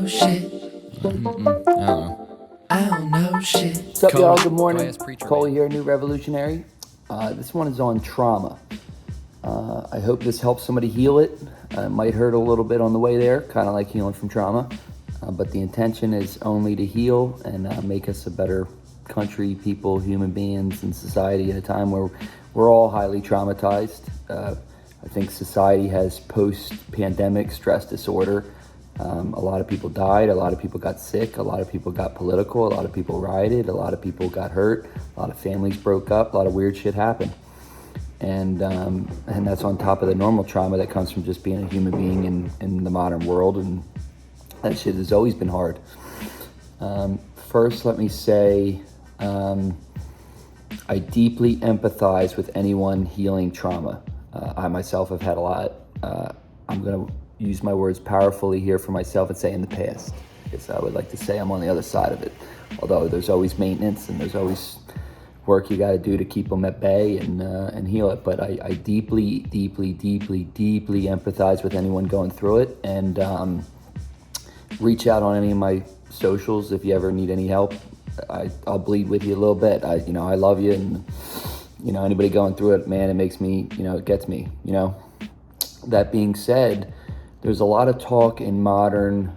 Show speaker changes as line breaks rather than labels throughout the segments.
shit. I don't know shit.
What's up, y'all? Good morning. Cole here, new Revolutionary. This one is on trauma. I hope this helps somebody heal it. It might hurt a little bit on the way there, kind of like healing from trauma. But the intention is only to heal and make us a better country, people, human beings, and society at a time where we're all highly traumatized. I think society has post-pandemic stress disorder. A lot of people died, a lot of people got sick, a lot of people got political, a lot of people rioted, a lot of people got hurt, a lot of families broke up, a lot of weird shit happened. And that's on top of the normal trauma that comes from just being a human being in the modern world, and that shit has always been hard. First, let me say, I deeply empathize with anyone healing trauma. I myself have had a lot. I'm going to use my words powerfully here for myself and say in the past, because I would like to say I'm on the other side of it. Although there's always maintenance and there's always work you got to do to keep them at bay and heal it. But I deeply empathize with anyone going through it, and reach out on any of my socials if you ever need any help. I'll bleed with you a little bit. I love you, and anybody going through it, man, it makes me, it gets me. That being said, there's a lot of talk in modern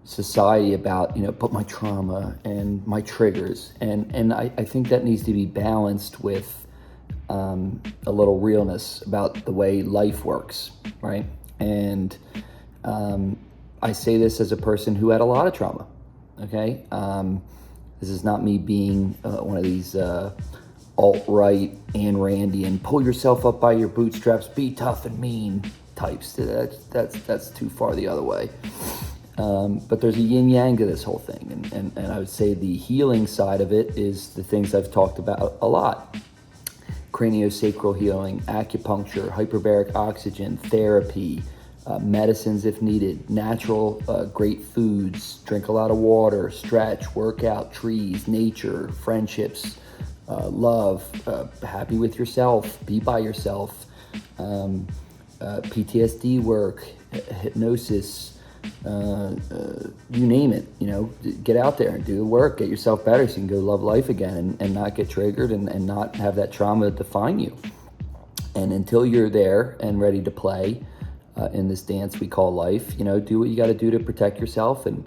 society about, but my trauma and my triggers. And I think that needs to be balanced with a little realness about the way life works, right? And I say this as a person who had a lot of trauma, okay? This is not me being one of these alt-right Ayn Randian, pull yourself up by your bootstraps, be tough and mean types. That's too far the other way. But there's a yin-yang to this whole thing. And I would say the healing side of it is the things I've talked about a lot. Craniosacral healing, acupuncture, hyperbaric oxygen, therapy, medicines if needed, natural great foods, drink a lot of water, stretch, work out, trees, nature, friendships, love, happy with yourself, be by yourself, PTSD work, hypnosis, you name it, get out there and do the work, get yourself better so you can go love life again and not get triggered and not have that trauma define you. And until you're there and ready to play in this dance we call life, do what you got to do to protect yourself and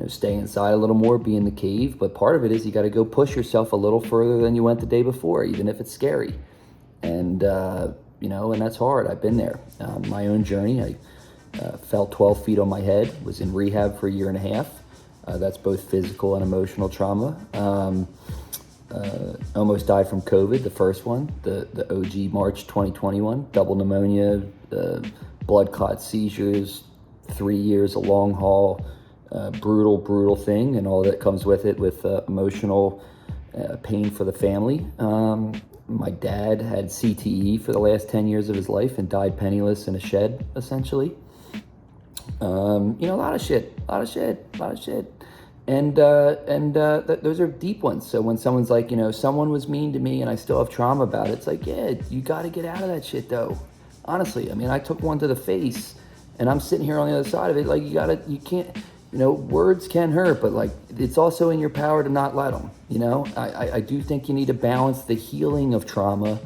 stay inside a little more, be in the cave. But part of it is you got to go push yourself a little further than you went the day before, even if it's scary. And and that's hard. I've been there. My own journey. I fell 12 feet on my head, was in rehab for a year and a half. That's both physical and emotional trauma. Almost died from COVID, the first one, the OG March 2021, double pneumonia, blood clot seizures, 3 years, a long haul, brutal thing, and all that comes with it, with emotional pain for the family. My dad had CTE for the last 10 years of his life and died penniless in a shed, essentially. A lot of shit. And those are deep ones. So when someone's like, someone was mean to me and I still have trauma about it, it's like, yeah, you got to get out of that shit though. Honestly, I took one to the face and I'm sitting here on the other side of it. Like you can't, words can hurt, but like it's also in your power to not let them, I do think you need to balance the healing of trauma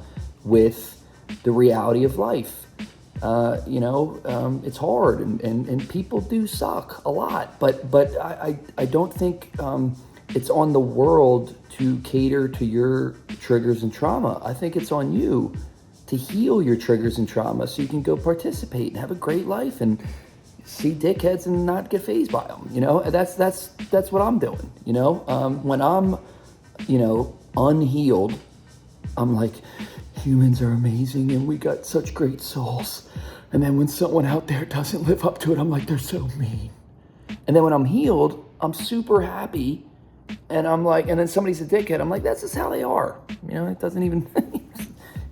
with the reality of life. It's hard and people do suck a lot, but I don't think it's on the world to cater to your triggers and trauma. I think it's on you to heal your triggers and trauma so you can go participate and have a great life and see dickheads and not get fazed by them. That's what I'm doing. When I'm unhealed, I'm like, humans are amazing and we got such great souls. And then when someone out there doesn't live up to it, I'm like, they're so mean. And then when I'm healed, I'm super happy. And I'm like, and then somebody's a dickhead, I'm like, that's just how they are. It doesn't even,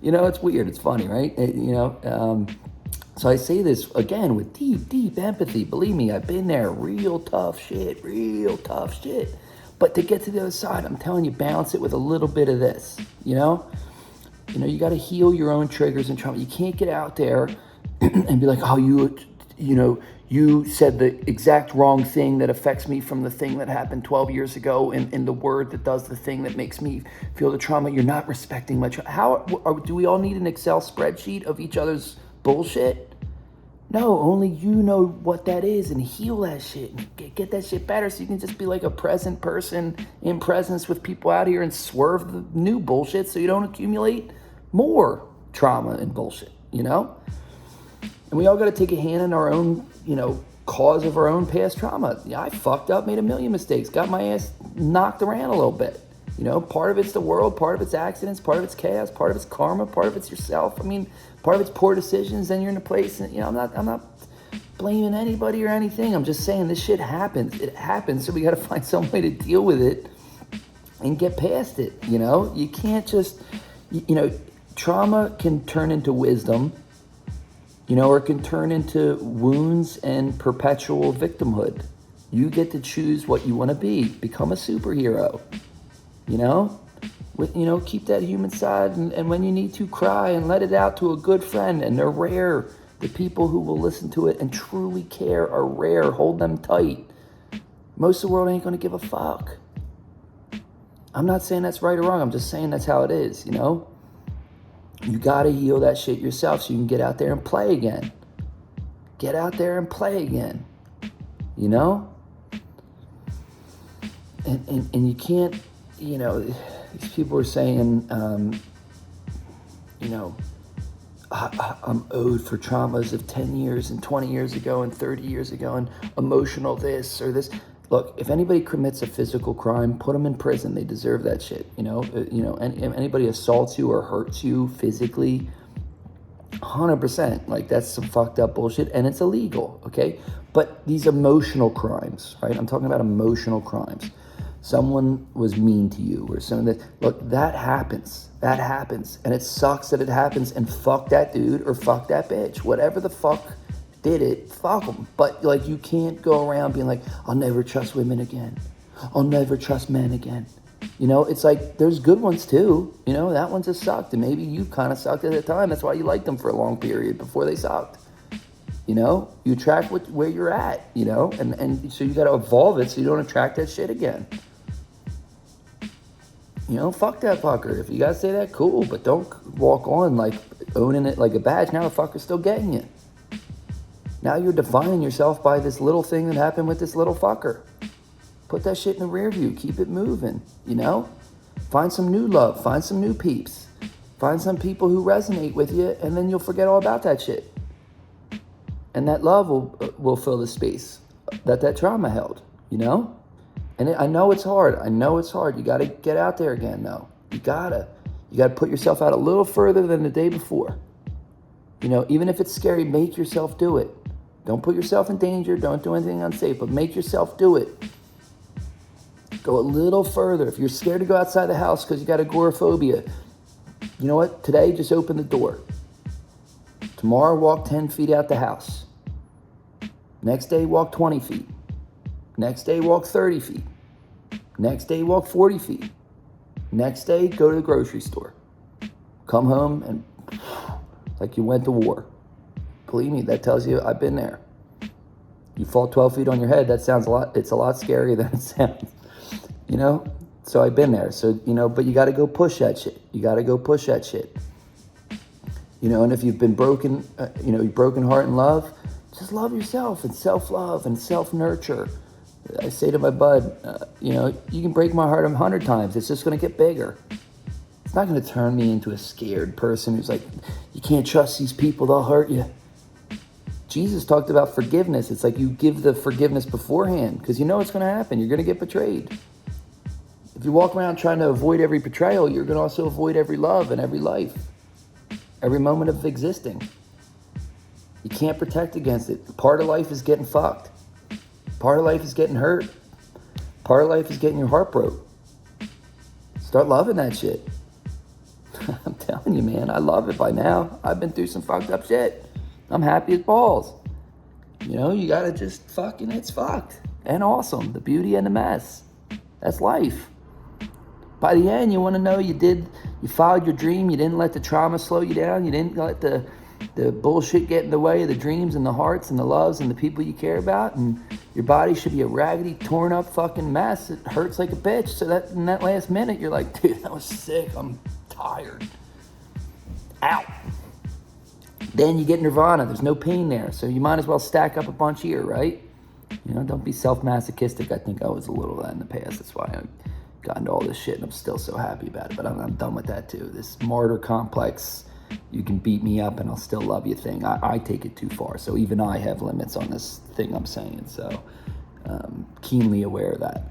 it's weird. It's funny, right? So I say this again with deep empathy. Believe me, I've been there. Real tough shit. But to get to the other side, I'm telling you, balance it with a little bit of this, you got to heal your own triggers and trauma. You can't get out there and be like, oh, you said the exact wrong thing that affects me from the thing that happened 12 years ago, and the word that does the thing that makes me feel the trauma. You're not respecting my do we all need an Excel spreadsheet of each other's bullshit? No, only you know what that is, and heal that shit and get that shit better, so you can just be like a present person in presence with people out here and swerve the new bullshit so you don't accumulate more trauma and bullshit, And we all got to take a hand in our own, cause of our own past trauma. Yeah, I fucked up, made a million mistakes, got my ass knocked around a little bit. Part of it's the world, part of it's accidents, part of it's chaos, part of it's karma, part of it's yourself. Part of it's poor decisions. Then you're in a place, and I'm not blaming anybody or anything. I'm just saying this shit happens. It happens, so we got to find some way to deal with it and get past it. You can't just, trauma can turn into wisdom. Or it can turn into wounds and perpetual victimhood. You get to choose what you want to be. Become a superhero. Keep that human side, and when you need to, cry and let it out to a good friend. And they're rare. The people who will listen to it and truly care are rare. Hold them tight. Most of the world ain't going to give a fuck. I'm not saying that's right or wrong. I'm just saying that's how it is, You got to heal that shit yourself so you can get out there and play again. Get out there and play again. And you can't, these people are saying, I'm owed for traumas of 10 years and 20 years ago and 30 years ago and emotional this or this. Look, if anybody commits a physical crime, put them in prison. They deserve that shit. Anybody assaults you or hurts you physically, 100%. Like, that's some fucked up bullshit, and it's illegal, okay? But these emotional crimes, right? I'm talking about emotional crimes. Someone was mean to you or something that happens. That happens. And it sucks that it happens, and fuck that dude or fuck that bitch. Whatever the fuck did it, fuck them. But you can't go around being like, I'll never trust women again. I'll never trust men again. It's like, there's good ones too. That one's just sucked, and maybe you kind of sucked at the time. That's why you liked them for a long period before they sucked. You attract where you're at, and so you got to evolve it so you don't attract that shit again. Fuck that fucker. If you gotta say that, cool, but don't walk on like owning it like a badge. Now the fucker's still getting you. Now you're defining yourself by this little thing that happened with this little fucker. Put that shit in the rear view. Keep it moving, Find some new love. Find some new peeps. Find some people who resonate with you, and then you'll forget all about that shit. And that love will fill the space that trauma held, And I know it's hard. You got to get out there again, though. You got to put yourself out a little further than the day before. Even if it's scary, make yourself do it. Don't put yourself in danger. Don't do anything unsafe, but make yourself do it. Go a little further. If you're scared to go outside the house because you got agoraphobia, you know what? Today, just open the door. Tomorrow, walk 10 feet out the house. Next day, walk 20 feet. Next day, walk 30 feet. Next day, walk 40 feet. Next day, go to the grocery store. Come home and like you went to war. Believe me, that tells you I've been there. You fall 12 feet on your head, it's a lot scarier than it sounds. So I've been there. So, but you got to go push that shit. And if you've been broken, broken heart and love, just love yourself and self-love and self-nurture. I say to my bud, you can break my heart 100 times. It's just going to get bigger. It's not going to turn me into a scared person who's like, you can't trust these people, they'll hurt you. Jesus talked about forgiveness. It's like you give the forgiveness beforehand because you know it's going to happen. You're going to get betrayed. If you walk around trying to avoid every betrayal, you're going to also avoid every love and every life, every moment of existing. You can't protect against it. Part of life is getting fucked. Part of life is getting hurt. Part of life is getting your heart broke. Start loving that shit. I'm telling you, man, I love it by now. I've been through some fucked up shit. I'm happy as balls. You gotta just it's fucked. And awesome. The beauty and the mess. That's life. By the end, you want to know you followed your dream. You didn't let the trauma slow you down. You didn't let the the bullshit get in the way of the dreams and the hearts and the loves and the people you care about, and your body should be a raggedy, torn up fucking mess. It hurts like a bitch. So that in that last minute, you're like, dude, that was sick. I'm tired. Ow. Then you get nirvana. There's no pain there. So you might as well stack up a bunch here, right? Don't be self-masochistic. I think I was a little of that in the past. That's why I got into all this shit, and I'm still so happy about it. But I'm done with that too. This martyr complex, you can beat me up and I'll still love you thing. I take it too far. So even I have limits on this thing I'm saying. So keenly aware of that.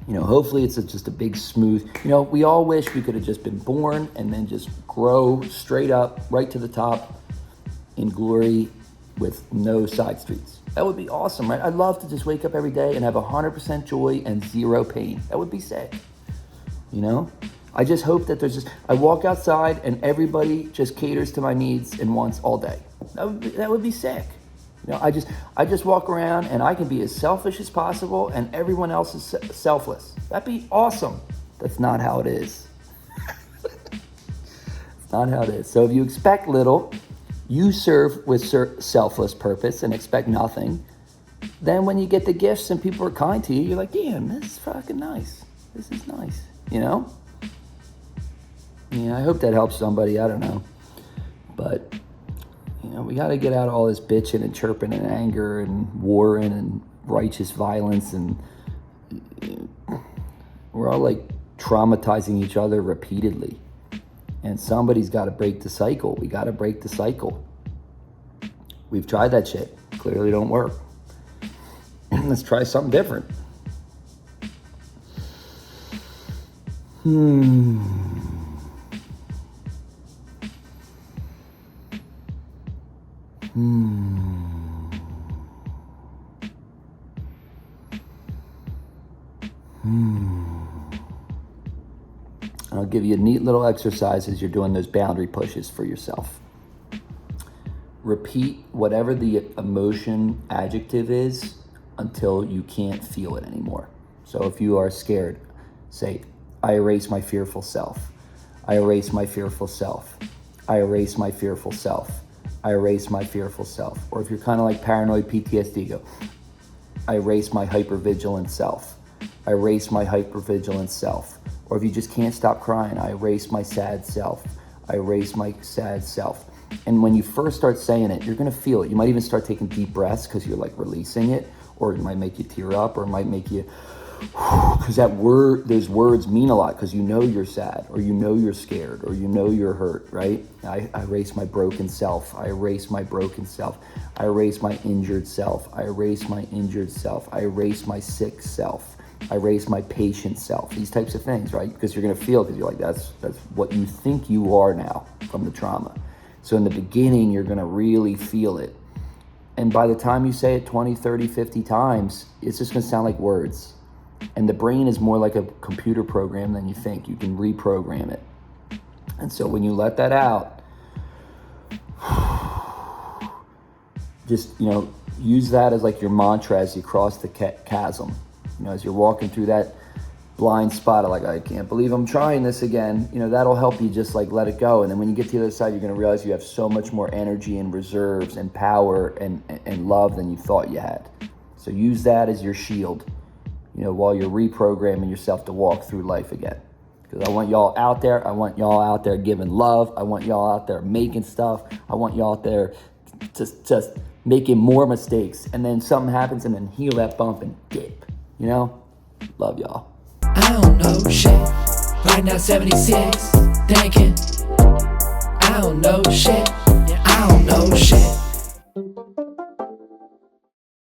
Hopefully it's just a big smooth, we all wish we could have just been born and then just grow straight up right to the top in glory with no side streets. That would be awesome, right? I'd love to just wake up every day and have 100% joy and zero pain. That would be sick. I just hope that I walk outside and everybody just caters to my needs and wants all day. That would be sick. I just walk around and I can be as selfish as possible and everyone else is selfless. That'd be awesome. That's not how it is. It's not how it is. So if you expect little, you serve with selfless purpose and expect nothing. Then when you get the gifts and people are kind to you, you're like, damn, this is fucking nice. This is nice, I hope that helps somebody. I don't know. But, we got to get out all this bitching and chirping and anger and warring and righteous violence. And we're all like traumatizing each other repeatedly. And somebody's got to break the cycle. We got to break the cycle. We've tried that shit. Clearly don't work. Let's try something different. I'll give you a neat little exercise as you're doing those boundary pushes for yourself. Repeat whatever the emotion adjective is until you can't feel it anymore. So if you are scared, say, I erase my fearful self. I erase my fearful self. I erase my fearful self. I erase my fearful self. Or if you're kind of like paranoid PTSD, go, I erase my hypervigilant self. I erase my hypervigilant self. Or if you just can't stop crying, I erase my sad self. I erase my sad self. And when you first start saying it, you're going to feel it. You might even start taking deep breaths because you're like releasing it, or it might make you tear up, or it might make you, because those words mean a lot because you're sad, or you're scared, or you're hurt, right? I erase my broken self. I erase my broken self. I erase my injured self. I erase my injured self. I erase my sick self. I erase my patient self. These types of things, right? Because you're going to feel, because you're like, that's what you think you are now from the trauma. So in the beginning, you're going to really feel it. And by the time you say it 20, 30, 50 times, it's just going to sound like words. And the brain is more like a computer program than you think. You can reprogram it. And so when you let that out, just, use that as like your mantra as you cross the chasm. As you're walking through that blind spot of like, I can't believe I'm trying this again, that'll help you just like let it go. And then when you get to the other side, you're going to realize you have so much more energy and reserves and power and love than you thought you had. So use that as your shield, while you're reprogramming yourself to walk through life again. Because I want y'all out there. I want y'all out there giving love. I want y'all out there making stuff. I want y'all out there just making more mistakes. And then something happens and then heal that bump and dip. Love y'all.
I don't know shit. Right now 76, thinking. I don't know shit.